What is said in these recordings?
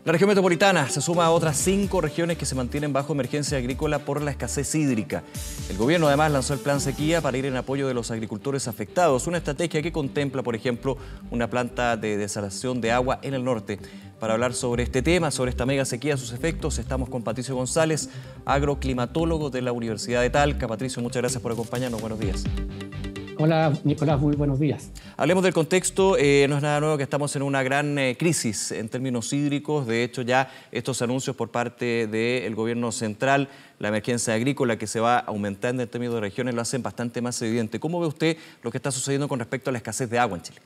La región metropolitana se suma a otras 5 regiones que se mantienen bajo emergencia agrícola por la escasez hídrica. El gobierno además lanzó el plan sequía para ir en apoyo de los agricultores afectados, una estrategia que contempla, por ejemplo, una planta de desalación de agua en el norte. Para hablar sobre este tema, sobre esta mega sequía, sus efectos, estamos con Patricio González, agroclimatólogo de la Universidad de Talca. Patricio, muchas gracias por acompañarnos. Buenos días. Hola, Nicolás, muy buenos días. Hablemos del contexto. No es nada nuevo que estamos en una gran crisis en términos hídricos. De hecho, ya estos anuncios por parte del gobierno central, la emergencia agrícola que se va aumentando en términos de regiones, lo hacen bastante más evidente. ¿Cómo ve usted lo que está sucediendo con respecto a la escasez de agua en Chile?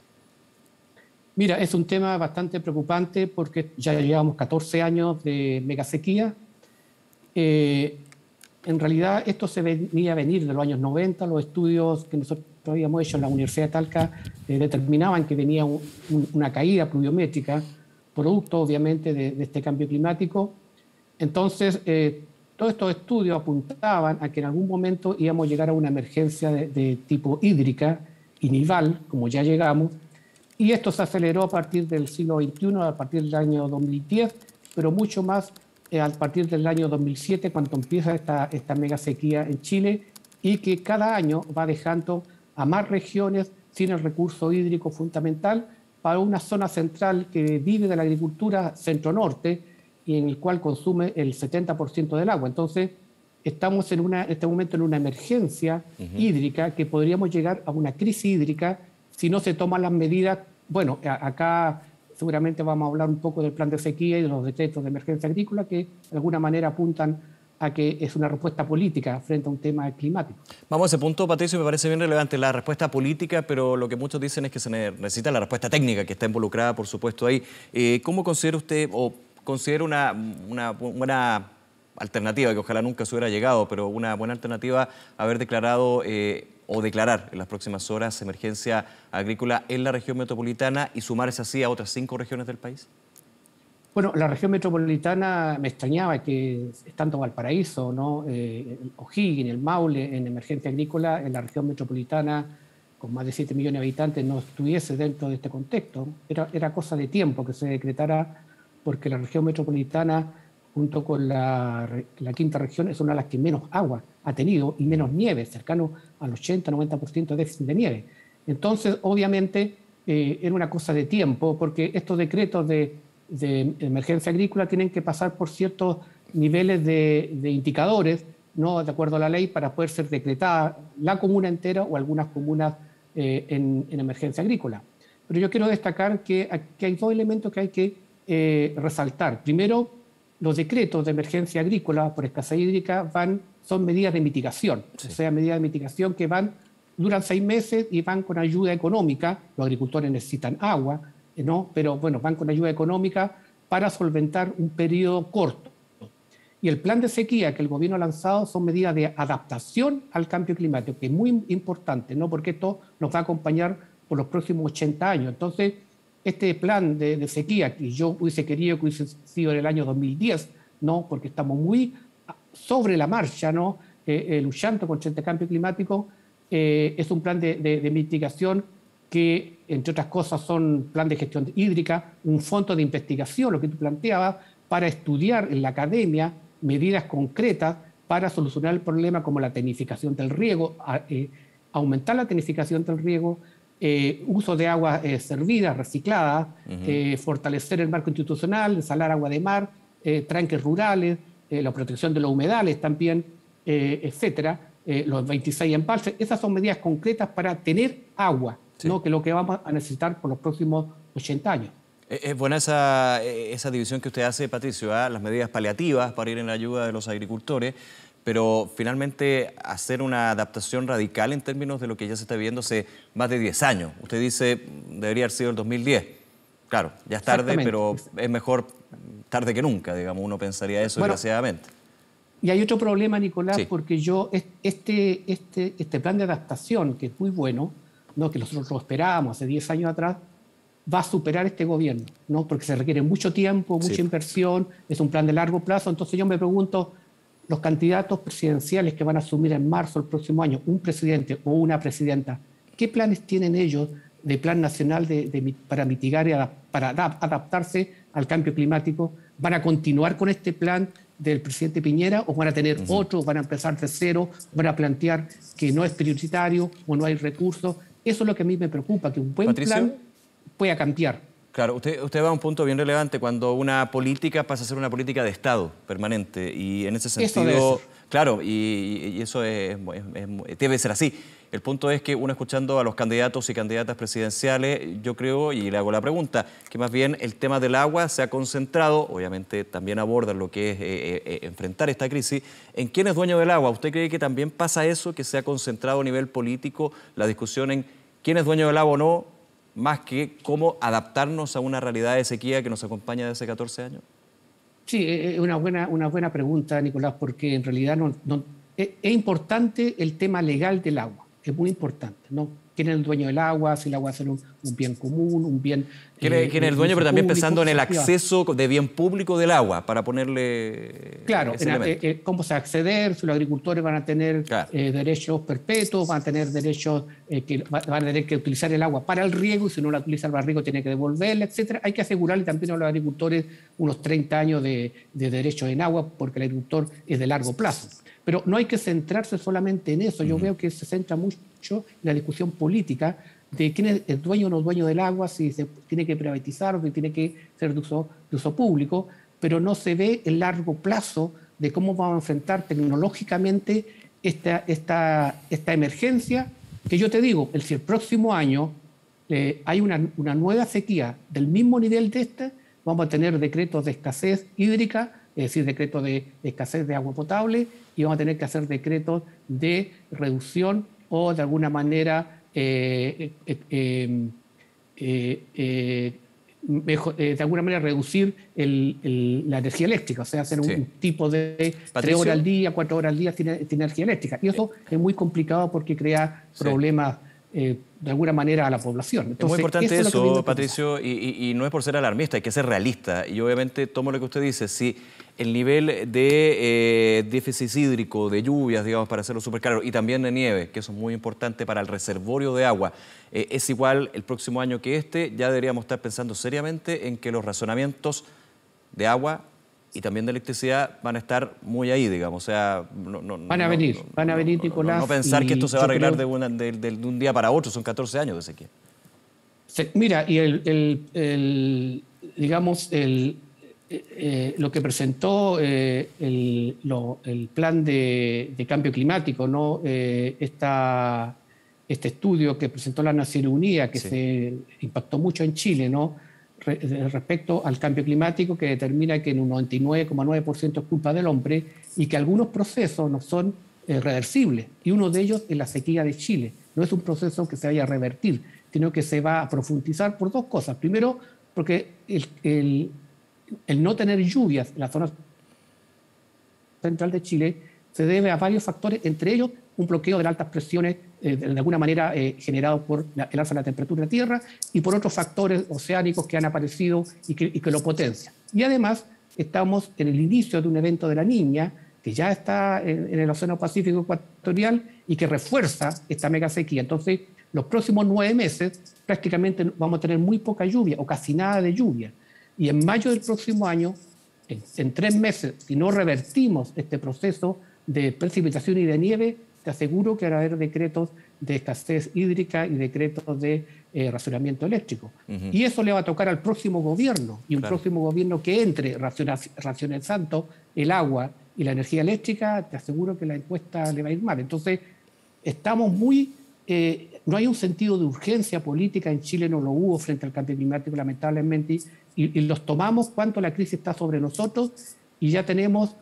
Mira, es un tema bastante preocupante porque ya llevamos 14 años de mega sequía. En realidad, esto se venía a venir de los años 90. Los estudios que nosotros habíamos hecho en la Universidad de Talca determinaban que venía una caída pluviométrica, producto obviamente de este cambio climático. Entonces, todos estos estudios apuntaban a que en algún momento íbamos a llegar a una emergencia de tipo hídrica y nival, como ya llegamos, y esto se aceleró a partir del siglo XXI, a partir del año 2010, pero mucho más a partir del año 2007, cuando empieza esta mega sequía en Chile, y que cada año va dejando a más regiones sin el recurso hídrico fundamental para una zona central que vive de la agricultura centro-norte y en el cual consume el 70% del agua. Entonces, estamos en este momento en una emergencia hídrica que podríamos llegar a una crisis hídrica si no se toman las medidas. Bueno, acá seguramente vamos a hablar un poco del plan de sequía y de los decretos de emergencia agrícola que de alguna manera apuntan a que es una respuesta política frente a un tema climático. Vamos a ese punto, Patricio, me parece bien relevante la respuesta política, pero lo que muchos dicen es que se necesita la respuesta técnica, que está involucrada, por supuesto, ahí. ¿Cómo considera usted, o considera una buena alternativa, que ojalá nunca se hubiera llegado, pero una buena alternativa haber declarado o declarar en las próximas horas emergencia agrícola en la región metropolitana y sumarse así a otras 5 regiones del país? Bueno, la región metropolitana me extrañaba que estando Valparaíso, ¿no? O'Higgins, el Maule en emergencia agrícola, en la región metropolitana con más de 7 millones de habitantes no estuviese dentro de este contexto. Era cosa de tiempo que se decretara, porque la región metropolitana, junto con la quinta región, es una de las que menos agua ha tenido y menos nieve, cercano al 80-90% de déficit de nieve. Entonces, obviamente, era una cosa de tiempo, porque estos decretos de emergencia agrícola tienen que pasar por ciertos niveles de indicadores, ¿no? De acuerdo a la ley, para poder ser decretada la comuna entera o algunas comunas en emergencia agrícola. Pero yo quiero destacar que hay 2 elementos que hay que resaltar. Primero, los decretos de emergencia agrícola por escasez hídrica son medidas de mitigación, sí. O sea, medidas de mitigación que duran 6 meses y van con ayuda económica. Los agricultores necesitan agua, ¿no? Pero bueno, van con ayuda económica para solventar un periodo corto. Y el plan de sequía que el gobierno ha lanzado son medidas de adaptación al cambio climático, que es muy importante, ¿no? Porque esto nos va a acompañar por los próximos 80 años. Entonces, este plan de sequía, que yo hubiese querido que hubiese sido en el año 2010, ¿no? Porque estamos muy sobre la marcha, ¿no? Luchando contra este cambio climático, es un plan de mitigación que, entre otras cosas, son plan de gestión hídrica, un fondo de investigación, lo que tú planteabas, para estudiar en la academia medidas concretas para solucionar el problema, como la tecnificación del riego, aumentar la tecnificación del riego, uso de aguas servidas, recicladas, fortalecer el marco institucional, desalar agua de mar, tranques rurales, la protección de los humedales también, etcétera, los 26 embalses. Esas son medidas concretas para tener agua, sí. ¿No? Que es lo que vamos a necesitar por los próximos 80 años. Es buena esa división que usted hace, Patricio, ¿eh? Las medidas paliativas para ir en la ayuda de los agricultores, pero finalmente hacer una adaptación radical en términos de lo que ya se está viviendo hace más de 10 años. Usted dice debería haber sido el 2010. Claro, ya es tarde, pero es mejor tarde que nunca, digamos, uno pensaría eso, bueno, desgraciadamente. Y hay otro problema, Nicolás, sí. Porque este plan de adaptación, que es muy bueno, ¿no? Que nosotros lo esperábamos hace 10 años atrás, va a superar este gobierno, ¿no? Porque se requiere mucho tiempo, mucha inversión, es un plan de largo plazo. Entonces yo me pregunto, los candidatos presidenciales que van a asumir en marzo del próximo año, un presidente o una presidenta, ¿qué planes tienen ellos de plan nacional para mitigar y para adaptarse al cambio climático? ¿Van a continuar con este plan del presidente Piñera o van a tener otro, van a empezar de cero, van a plantear que no es prioritario o no hay recursos? Eso es lo que a mí me preocupa, que un buen plan pueda cambiar. Claro, usted va a un punto bien relevante cuando una política pasa a ser una política de Estado permanente y en ese sentido, claro, y eso debe ser así. El punto es que uno escuchando a los candidatos y candidatas presidenciales, yo creo, y le hago la pregunta, que más bien el tema del agua se ha concentrado, obviamente también abordan lo que es enfrentar esta crisis, en quién es dueño del agua. ¿Usted cree que también pasa eso, que se ha concentrado a nivel político la discusión en quién es dueño del agua o no, más que cómo adaptarnos a una realidad de sequía que nos acompaña desde hace 14 años? Sí, es una buena pregunta, Nicolás, porque en realidad es importante el tema legal del agua, es muy importante, ¿no? ¿Quién es el dueño del agua? Si el agua va a ser un bien común, un bien... ¿Quién es el dueño? Pero también pensando en el acceso de bien público del agua, para ponerle... Claro, cómo se va a acceder, si los agricultores van a tener derechos perpetuos, van a tener derechos que van a tener que utilizar el agua para el riego, y si no la utilizan para el riego tiene que devolverla, etcétera. Hay que asegurarle también a los agricultores unos 30 años de derechos en agua, porque el agricultor es de largo plazo. Pero no hay que centrarse solamente en eso. Yo veo que se centra mucho en la discusión política de quién es el dueño o no dueño del agua, si se tiene que privatizar o si tiene que ser de uso público, pero no se ve el largo plazo de cómo vamos a enfrentar tecnológicamente esta emergencia, que yo te digo, si el próximo año hay una nueva sequía del mismo nivel de vamos a tener decretos de escasez hídrica, es decir, decretos de escasez de agua potable, y vamos a tener que hacer decretos de reducción o de alguna manera reducir la energía eléctrica, o sea, hacer un tipo de 3 horas al día, 4 horas al día sin energía eléctrica. Y eso es muy complicado porque crea problemas de alguna manera a la población. Entonces, es muy importante eso, Patricio, y no es por ser alarmista, hay que ser realista. Y obviamente tomo lo que usted dice, si el nivel de déficit hídrico, de lluvias, digamos, para hacerlo súper claro, y también de nieve, que eso es muy importante para el reservorio de agua, es igual el próximo año que ya deberíamos estar pensando seriamente en que los razonamientos de agua y también de electricidad van a estar muy ahí, digamos. O sea, van a venir, Nicolás. No pensar que esto se va a arreglar de un día para otro, son 14 años de sequía. Mira, y lo que presentó el plan de cambio climático, ¿no? Este estudio que presentó la Naciones Unidas, que se impactó mucho en Chile, ¿no? Respecto al cambio climático, que determina que en un 99,9% es culpa del hombre y que algunos procesos no son reversibles. Y uno de ellos es la sequía de Chile. No es un proceso que se vaya a revertir, sino que se va a profundizar por dos cosas. Primero, porque el no tener lluvias en la zona central de Chile se debe a varios factores, entre ellos un bloqueo de altas presiones, de alguna manera generado por el alza de la temperatura de la Tierra, y por otros factores oceánicos que han aparecido y que lo potencian. Y además estamos en el inicio de un evento de la Niña, que ya está en el Océano Pacífico Ecuatorial y que refuerza esta mega sequía. Entonces, los próximos 9 meses prácticamente vamos a tener muy poca lluvia o casi nada de lluvia. Y en mayo del próximo año, en 3 meses, si no revertimos este proceso de precipitación y de nieve, te aseguro que van a haber decretos de escasez hídrica y decretos de racionamiento eléctrico. Y eso le va a tocar al próximo gobierno, y un próximo gobierno que entre racionalizando el agua y la energía eléctrica, te aseguro que la encuesta le va a ir mal. Entonces, estamos no hay un sentido de urgencia política, en Chile no lo hubo frente al cambio climático, lamentablemente, y los tomamos cuando la crisis está sobre nosotros y ya tenemos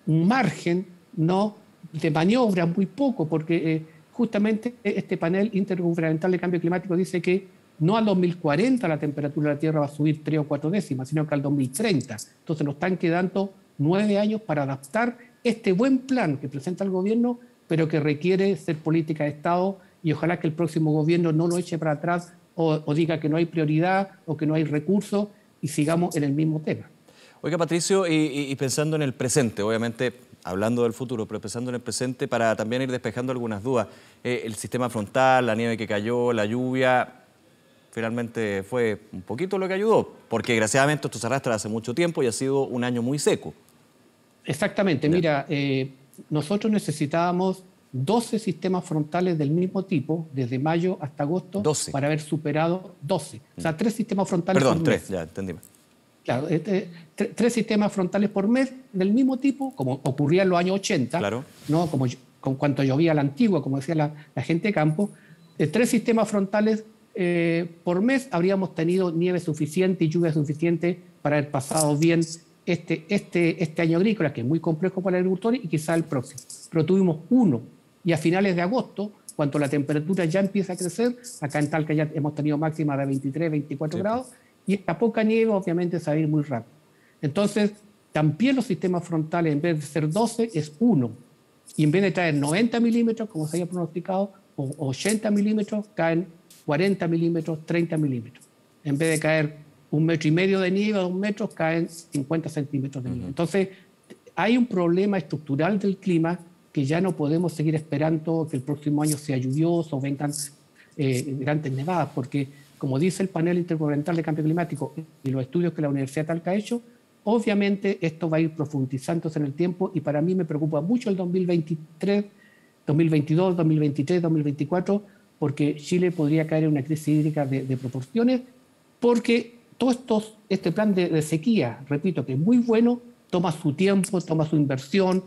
un margen, ¿no?, de maniobra muy poco, porque justamente este panel intergubernamental de cambio climático dice que no al 2040 la temperatura de la Tierra va a subir 3 o 4 décimas, sino que al 2030. Entonces nos están quedando 9 años para adaptar este buen plan que presenta el gobierno, pero que requiere ser política de Estado, y ojalá que el próximo gobierno no lo eche para atrás o diga que no hay prioridad o que no hay recursos y sigamos en el mismo tema. Oiga, Patricio, y pensando en el presente, obviamente hablando del futuro, pero pensando en el presente para también ir despejando algunas dudas. El sistema frontal, la nieve que cayó, la lluvia, finalmente fue un poquito lo que ayudó, porque desgraciadamente esto se arrastra hace mucho tiempo y ha sido un año muy seco. Exactamente, Ya. mira, nosotros necesitábamos 12 sistemas frontales del mismo tipo, desde mayo hasta agosto, 12. para haber superado 12. O sea, 3 sistemas frontales Perdón, por 3, mes. ya entendí. Claro, 3 sistemas frontales por mes del mismo tipo, como ocurría en los años 80, Claro. ¿no? Como con cuanto llovía a la antigua, como decía la gente de campo. 3 sistemas frontales por mes habríamos tenido nieve suficiente y lluvia suficiente para haber pasado bien este año agrícola, que es muy complejo para el agricultor, y quizá el próximo. Pero tuvimos uno, y a finales de agosto, cuando la temperatura ya empieza a crecer, acá en Talca ya hemos tenido máximas de 23, 24 grados, y esta poca nieve obviamente se va a ir muy rápido. Entonces, también los sistemas frontales, en vez de ser 12, es 1. Y en vez de caer 90 milímetros, como se había pronosticado, o 80 milímetros, caen 40 milímetros, 30 milímetros. En vez de caer 1,5 metros de nieve, 2 metros, caen 50 centímetros de nieve. Entonces, hay un problema estructural del clima que ya no podemos seguir esperando que el próximo año sea lluvioso o vengan grandes nevadas, porque, como dice el panel intergubernamental de cambio climático y los estudios que la Universidad de Talca ha hecho, obviamente esto va a ir profundizándose en el tiempo, y para mí me preocupa mucho el 2023, 2022, 2023, 2024, porque Chile podría caer en una crisis hídrica de proporciones, porque este plan de sequía, repito, que es muy bueno, toma su tiempo, toma su inversión,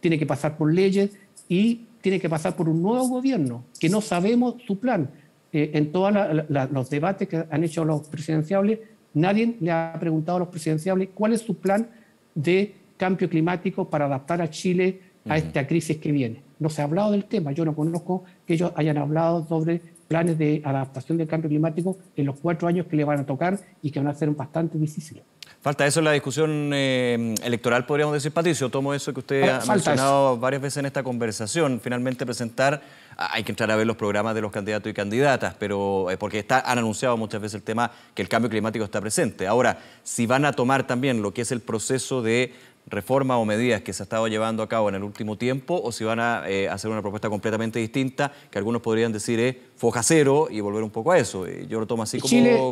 tiene que pasar por leyes y tiene que pasar por un nuevo gobierno, que no sabemos su plan. En todos los debates que han hecho los presidenciables, nadie le ha preguntado a los presidenciables cuál es su plan de cambio climático para adaptar a Chile a esta crisis que viene. No se ha hablado del tema. Yo no conozco que ellos hayan hablado sobre planes de adaptación del cambio climático en los 4 años que le van a tocar y que van a ser bastante difíciles. Falta eso en la discusión electoral, podríamos decir, Patricio. Tomo eso que usted ha mencionado varias veces en esta conversación. Finalmente presentar, hay que entrar a ver los programas de los candidatos y candidatas, pero porque han anunciado muchas veces el tema que el cambio climático está presente. Ahora, si van a tomar también lo que es el proceso de reforma o medidas que se ha estado llevando a cabo en el último tiempo, o si van a hacer una propuesta completamente distinta, que algunos podrían decir es foja cero y volver un poco a eso. Yo lo tomo así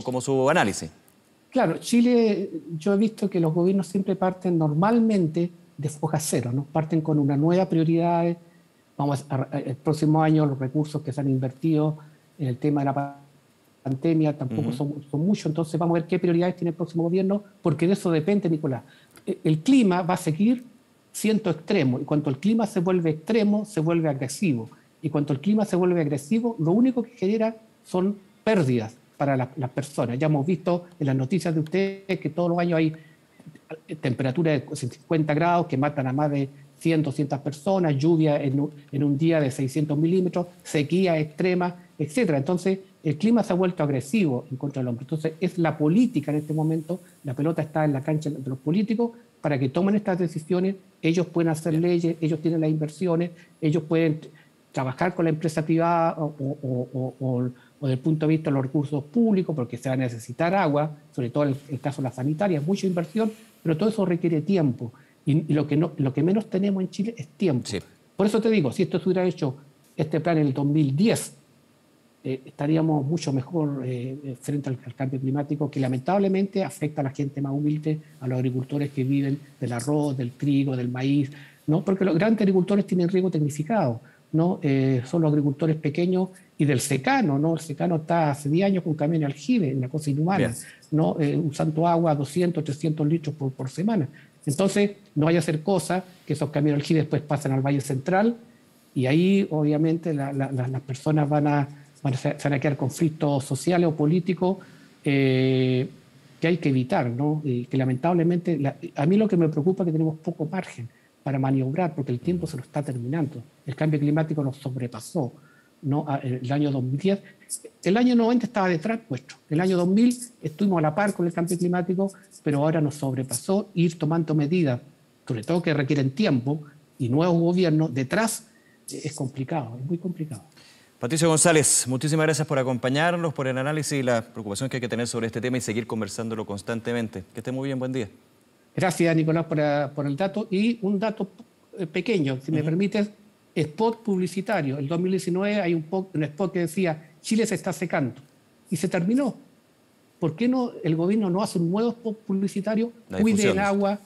como su análisis. Claro, Chile, yo he visto que los gobiernos siempre parten normalmente de foja cero, ¿no? Parten con una nueva prioridad. El próximo año los recursos que se han invertido en el tema de la pandemia tampoco son muchos, entonces vamos a ver qué prioridades tiene el próximo gobierno, porque de eso depende, Nicolás. El clima va a seguir siendo extremo, y cuando el clima se vuelve extremo, se vuelve agresivo. Y cuando el clima se vuelve agresivo, lo único que genera son pérdidas para las personas. Ya hemos visto en las noticias de ustedes que todos los años hay temperaturas de 50 grados que matan a más de 100, 200 personas, lluvia en un día de 600 milímetros, sequía extrema, etc. Entonces, el clima se ha vuelto agresivo en contra del hombre. Entonces, es la política en este momento, la pelota está en la cancha de los políticos para que tomen estas decisiones. Ellos pueden hacer leyes, ellos tienen las inversiones, ellos pueden trabajar con la empresa privada o desde el punto de vista de los recursos públicos, porque se va a necesitar agua, sobre todo en el caso de las sanitarias, mucha inversión, pero todo eso requiere tiempo. Y lo que menos tenemos en Chile es tiempo. Sí. Por eso te digo, si esto se hubiera hecho este plan en el 2010, estaríamos mucho mejor frente al cambio climático, que lamentablemente afecta a la gente más humilde, a los agricultores que viven del arroz, del trigo, del maíz, ¿no? Porque los grandes agricultores tienen riego tecnificado, ¿no? Son los agricultores pequeños y del secano, ¿no? El secano está hace 10 años con camión de aljibe, una cosa inhumana, ¿no? Usando agua 200, 300 litros por semana. Entonces, no vaya a ser cosa que esos camiones de aljibe después pasen al Valle Central, y ahí obviamente las personas se van a quedar conflictos sociales o políticos que hay que evitar, ¿no? Que lamentablemente, a mí lo que me preocupa es que tenemos poco margen para maniobrar, porque el tiempo se lo está terminando. El cambio climático nos sobrepasó, ¿no? El año 2010. El año 90 estaba detrás nuestro. El año 2000 estuvimos a la par con el cambio climático, pero ahora nos sobrepasó. Ir tomando medidas, sobre todo que requieren tiempo, y nuevos gobiernos detrás, es complicado, es muy complicado. Patricio González, muchísimas gracias por acompañarnos, por el análisis y la preocupación que hay que tener sobre este tema y seguir conversándolo constantemente. Que esté muy bien, buen día. Gracias, Nicolás, por el dato. Y un dato pequeño, si me permites, spot publicitario. En 2019 hay un spot que decía, Chile se está secando. y se terminó. ¿Por qué no el gobierno no hace un nuevo spot publicitario, cuide el agua,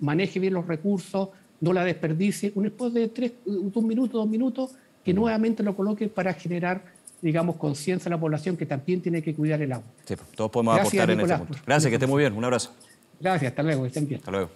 maneje bien los recursos, no la desperdicie? Un spot de 1 minuto, 2 minutos, que nuevamente lo coloque para generar, digamos, conciencia a la población que también tiene que cuidar el agua. Sí, todos podemos aportar en este punto. Gracias, que esté muy bien. Un abrazo. Gracias, hasta luego, que estén bien. Hasta luego.